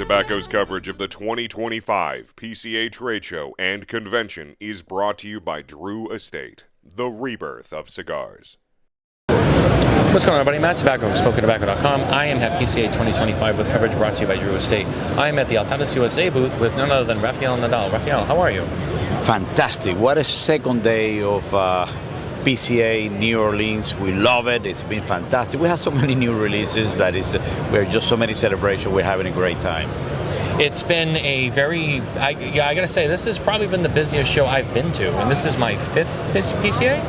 Tobacco's coverage of the 2025 PCA Trade Show and Convention is brought to you by Drew Estate, the rebirth of cigars. What's going on, everybody? Matt Tobacco of SmokeandTobacco.com. I am at PCA 2025 with coverage brought to you by Drew Estate. I am at the Altadis USA booth with none other than Rafael Nadal. Rafael, how are you? Fantastic. What a second day of PCA New Orleans. We love it. It's been fantastic. We have so many new releases that we're just so many celebrations. We're having a great time. It's been a very, I gotta say, this has probably been the busiest show I've been to, and this is my fifth PCA.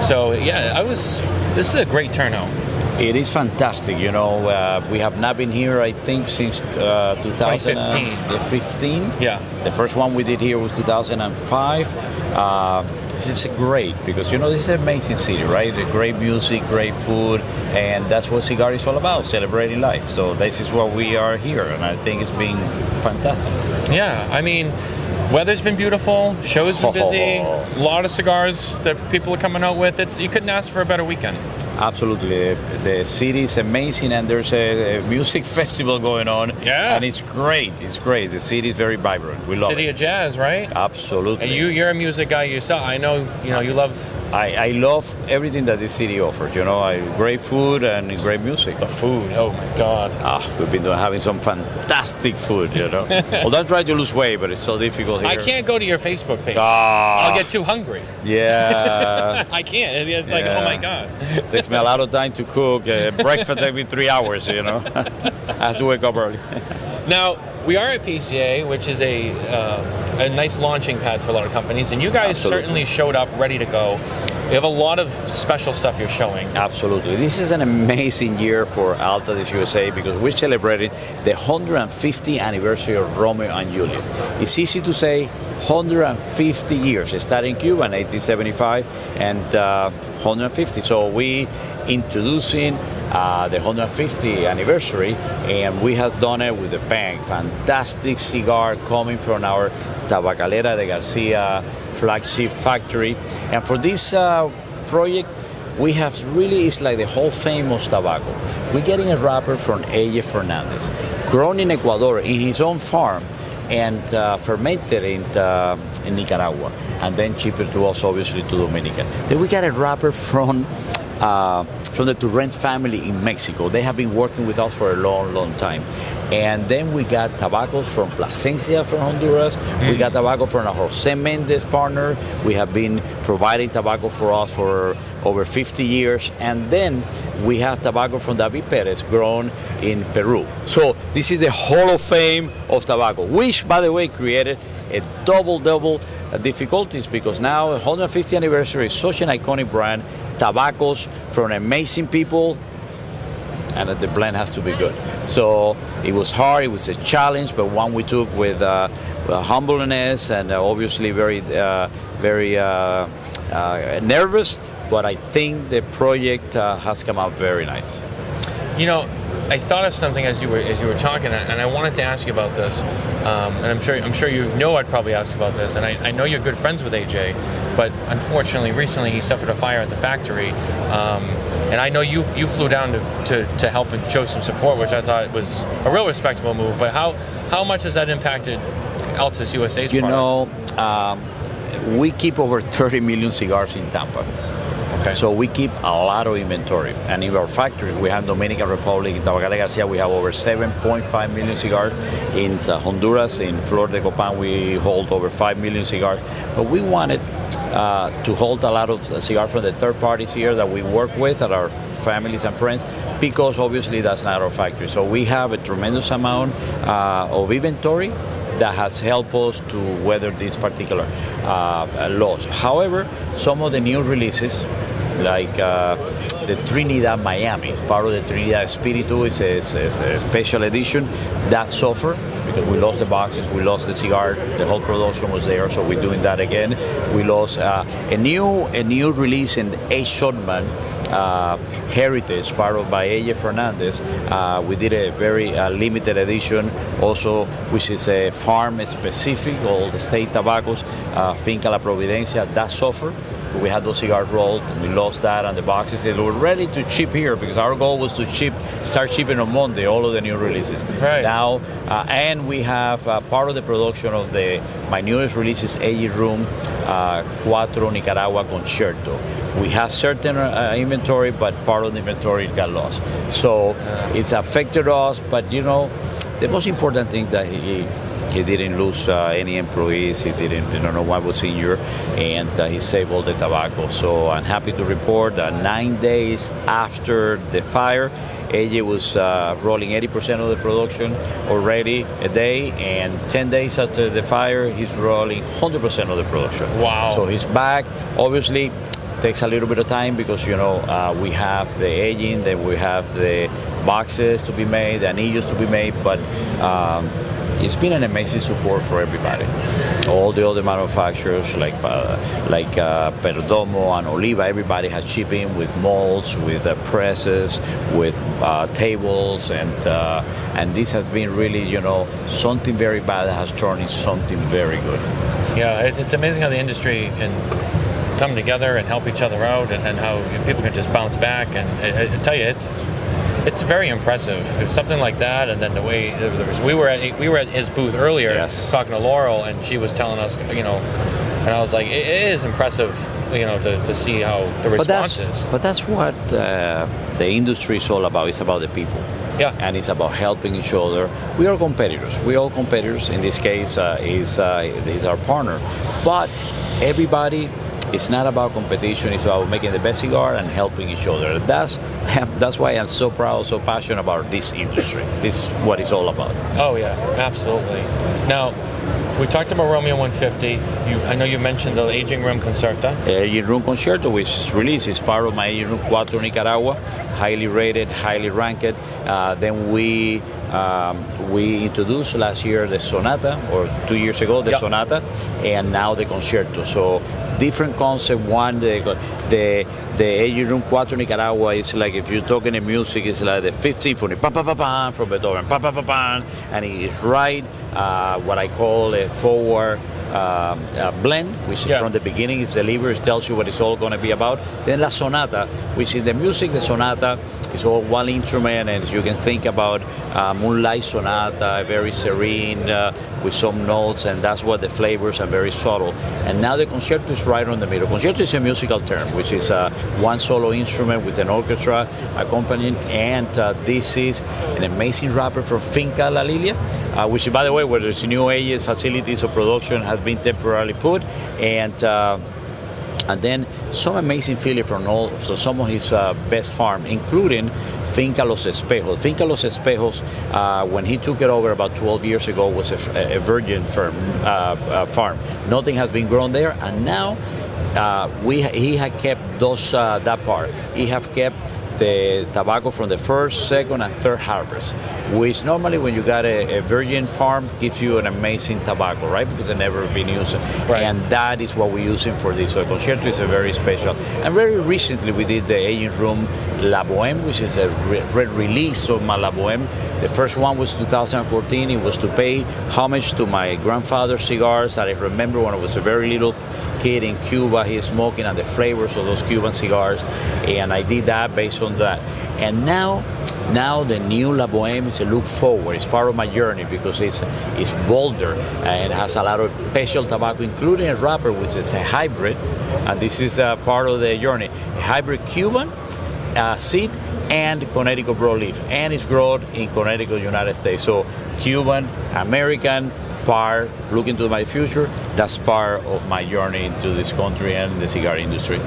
So yeah, this is a great turnout. It is fantastic. You know, we have not been here, I think, since 2015. Yeah. The first one we did here was 2005. This is great because, you know, this is an amazing city, right? Great music, great food, and that's what cigar is all about, celebrating life. So this is why we are here, and I think it's been fantastic. Yeah, I mean, weather's been beautiful, show's been busy, a lot of cigars that people are coming out with. You couldn't ask for a better weekend. Absolutely. The city is amazing, and there's a music festival going on. Yeah. And it's great. It's great. The city is very vibrant. We love City it. of Jazz, right? Absolutely. And you're a music guy yourself. I know, you love... I love everything that this city offers. You know, great food and great music. The food, oh my God. We've been having some fantastic food, you know. Well, don't try to lose weight, but it's so difficult here. I can't go to your Facebook page. I'll get too hungry. Yeah. I can't. It's like, oh my God. It takes me a lot of time to cook. Breakfast takes me 3 hours, you know. I have to wake up early. Now, we are at PCA, which is a nice launching pad for a lot of companies, and you guys certainly showed up ready to go. You have a lot of special stuff you're showing. Absolutely. This is an amazing year for Altadis USA because we're celebrating the 150th anniversary of Romeo and Juliet. It's easy to say 150 years. It started in Cuba in 1875 and 150. So we introducing the 150th anniversary, and we have done it with a bang. Fantastic cigar coming from our Tabacalera de Garcia flagship factory. And for this project, we have really, it's like the Hall of Fame of tobacco. We're getting a wrapper from A.J. Fernandez, grown in Ecuador in his own farm, and fermented in Nicaragua, and then shipped to us, obviously, to Dominica. Then we got a wrapper from the Turrent family in Mexico. They have been working with us for a long, long time. And then we got tobaccos from Plasencia from Honduras. We got tobacco from a Jose Mendez partner. We have been providing tobacco for us for over 50 years. And then we have tobacco from David Perez, grown in Peru. So this is the Hall of Fame of tobacco, which, by the way, created a double difficulties because now 150th anniversary is such an iconic brand, tobaccos from amazing people, and the blend has to be good. So it was hard, it was a challenge, but one we took with humbleness and obviously very nervous, but I think the project has come out very nice. You know, I thought of something as you were talking, and I wanted to ask you about this. And I'm sure you know I'd probably ask about this. And I know you're good friends with AJ, but unfortunately, recently he suffered a fire at the factory. And I know you flew down to help and show some support, which I thought was a real respectable move. But how much has that impacted Altadis USA's products? You know, we keep over 30 million cigars in Tampa. Okay. So we keep a lot of inventory. And in our factories, we have Dominican Republic, in Tabacalera Garcia, we have over 7.5 million cigars. In Honduras, in Flor de Copan, we hold over 5 million cigars. But we wanted to hold a lot of cigars from the third parties here that we work with, at our families and friends, because obviously that's not our factory. So we have a tremendous amount of inventory that has helped us to weather this particular loss. However, some of the new releases, like the Trinidad Miami, part of the Trinidad Espiritu, is a special edition that suffered because we lost the boxes, we lost the cigar, the whole production was there, so we're doing that again. We lost a new release in A. Shotman Heritage, part of by A.J. Fernandez. We did a very limited edition also, which is a farm specific, all the state tobaccos, Finca La Providencia, that suffered. We had those cigars rolled, and we lost that, and the boxes they were ready to ship here because our goal was to start shipping on Monday all of the new releases. Right. Now, and we have part of the production of my newest release is AG Room 4 Nicaragua Concerto. We have certain inventory, but part of the inventory got lost. So it's affected us, but the most important thing that he didn't lose any employees. He didn't, no one was injured, and he saved all the tobacco. So I'm happy to report that 9 days after the fire, AJ was rolling 80% of the production already a day, and 10 days after the fire, he's rolling 100% of the production. Wow. So he's back. Obviously, takes a little bit of time because, we have the aging, then we have the boxes to be made, the anillos to be made, but it's been an amazing support for everybody. All the other manufacturers like Perdomo and Oliva, everybody has chipped in with molds, with presses, with tables, and this has been really, something very bad that has turned into something very good. Yeah, it's amazing how the industry can come together and help each other out, and how people can just bounce back. And I tell you, it's very impressive. It's something like that, and then the way we were at his booth earlier, yes, talking to Laurel, and she was telling us, and I was like, it is impressive, to see how the response is. But that's what the industry is all about. It's about the people. Yeah. And it's about helping each other. We are competitors. We are competitors. In this case, he's our partner. But everybody, it's not about competition. It's about making the best cigar and helping each other. That's why I'm so proud, so passionate about this industry. This is what it's all about. Oh yeah, absolutely. Now, we talked about Romeo 150. I know you mentioned the Aging Room Concerto. Aging Room Concerto, which is released, is part of my Aging Room 4 Nicaragua, highly rated, highly ranked. Then we introduced last year the Sonata, or 2 years ago the Sonata, and now the Concerto. So different concept. One, the Aging Room 4 Nicaragua is like, if you're talking in music, it's like the Fifth Symphony, pa pa pa pa, from Beethoven, pa pa pa pa, and it's right what I call a forward blend, which is from the beginning, it's delivered, it tells you what it's all going to be about. Then La Sonata, which is the music, the Sonata is all one instrument, and you can think about Moonlight Sonata, very serene, with some notes, and that's what the flavors are, very subtle. And now the Concerto is right on the middle. Concerto is a musical term, which is one solo instrument with an orchestra accompanying, and this is an amazing wrapper from Finca La Lilia, which, by the way, where there's new ages, facilities of production has been temporarily put, and then some amazing filler from some of his best farm, including Finca Los Espejos. Finca Los Espejos, when he took it over about 12 years ago, was a virgin farm. Nothing has been grown there, and now he had kept that part. He have kept the tobacco from the first, second, and third harvest, which normally when you got a virgin farm gives you an amazing tobacco, right? Because they've never been used. Right. And that is what we're using for this. So the Concerto is a very special. And very recently we did the Aging Room La Bohème, which is a red release of my La Bohème. The first one was 2014. It was to pay homage to my grandfather's cigars that I remember when I was a very little kid in Cuba, he is smoking, and the flavors of those Cuban cigars. And I did that based on that. And now the new La Bohème is a look forward. It's part of my journey because it's bolder and it has a lot of special tobacco, including a wrapper, which is a hybrid. And this is part of the journey. A hybrid Cuban seed and Connecticut broadleaf, and it's grown in Connecticut, United States. So Cuban, American, part, looking to my future, that's part of my journey into this country and the cigar industry.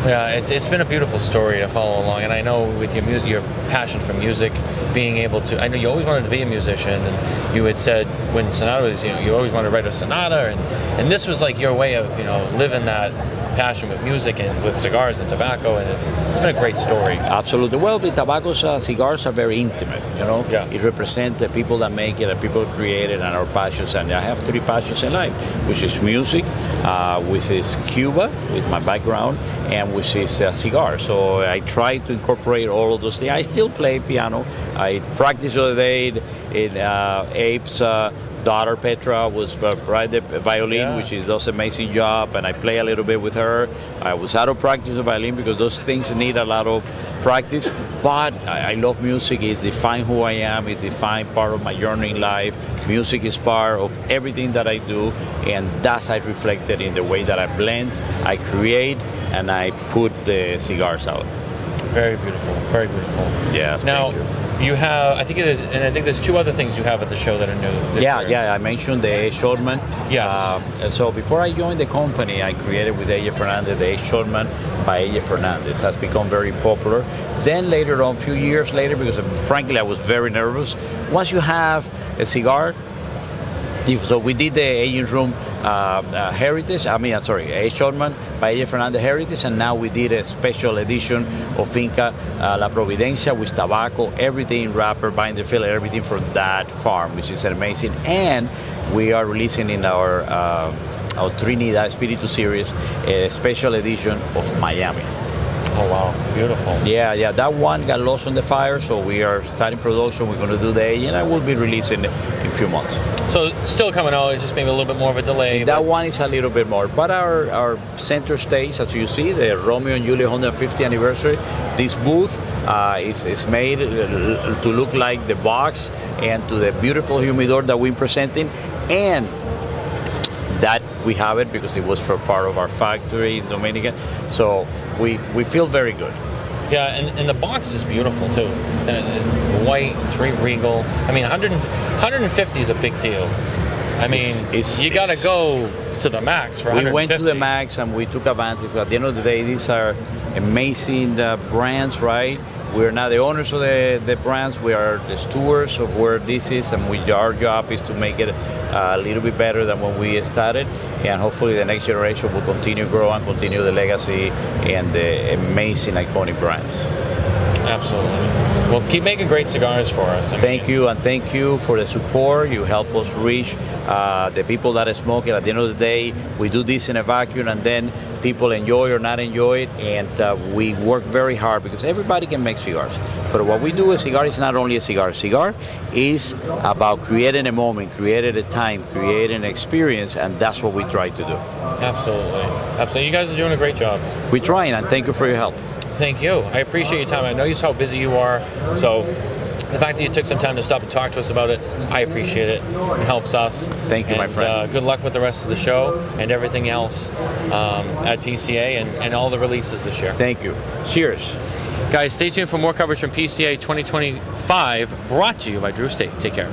Yeah, it's been a beautiful story to follow along, and I know with your passion for music, being able to, I know you always wanted to be a musician, and you had said when Sonata was, you always wanted to write a sonata, and this was like your way of, living that passion with music and with cigars and tobacco, and it's been a great story. Absolutely. Well, the tobaccos, cigars are very intimate, Yeah. It represents the people that make it, the people who create it, and our passions. And I have 3 passions in life, which is music, which is Cuba, with my background, and which is cigar. So I try to incorporate all of those things. I still play piano. I practiced the other day in Abe's daughter Petra was right the violin, which does an amazing job, and I play a little bit with her. I was out of practice of violin because those things need a lot of practice, but I love music. It's defined who I am. It's defined part of my journey in life. Music is part of everything that I do, and that's I reflected in the way that I blend, I create, and I put the cigars out. Very beautiful, very beautiful. Yes, now, thank you have, I think it is, and I think there's 2 other things you have at the show that are new. Yeah, I mentioned the A Shortman. Yes. So before I joined the company, I created with AJ Fernandez the A Shortman by AJ Fernandez. Has become very popular. Then later on, a few years later, because frankly I was very nervous, once you have a cigar, so we did the aging room Heritage, A Shortman by AJ Fernandez Heritage, and now we did a special edition of Finca La Providencia with tobacco, everything, wrapper, binder, filler, everything from that farm, which is amazing. And we are releasing in our Trinidad Espiritu series a special edition of Miami. Oh wow, beautiful. Yeah, that one got lost on the fire, so we are starting production. We're going to do the aging, and I will be releasing in a few months. So still coming out, just maybe a little bit more of a delay. That one is a little bit more, but our center stage, as you see, the Romeo and Juliet 150th anniversary, this booth is made to look like the box and to the beautiful humidor that we're presenting, and that we have it because it was for part of our factory in Dominica. So we feel very good. Yeah, and the box is beautiful too. White, it's very regal. I mean, 150 is a big deal. I mean, you got to go to the max for 150. We went to the max and we took advantage. At the end of the day, these are amazing brands, right? We're not the owners of the brands. We are the stewards of where this is, and our job is to make it a little bit better than when we started. And hopefully the next generation will continue growing, continue the legacy and the amazing iconic brands. Absolutely. Well, keep making great cigars for us. Thank you, and thank you for the support. You help us reach the people that smoke it. At the end of the day, we do this in a vacuum, and then people enjoy or not enjoy it, and we work very hard because everybody can make cigars. But what we do, a cigar is not only a cigar. A cigar is about creating a moment, creating a time, creating an experience, and that's what we try to do. Absolutely. Absolutely. You guys are doing a great job. We're trying, and thank you for your help. Thank you. I appreciate your time. I know how busy you are, so the fact that you took some time to stop and talk to us about it, I appreciate it. It helps us. Thank you, my friend. Good luck with the rest of the show and everything else at PCA and all the releases this year. Thank you. Cheers. Guys, stay tuned for more coverage from PCA 2025, brought to you by Drew Estate. Take care.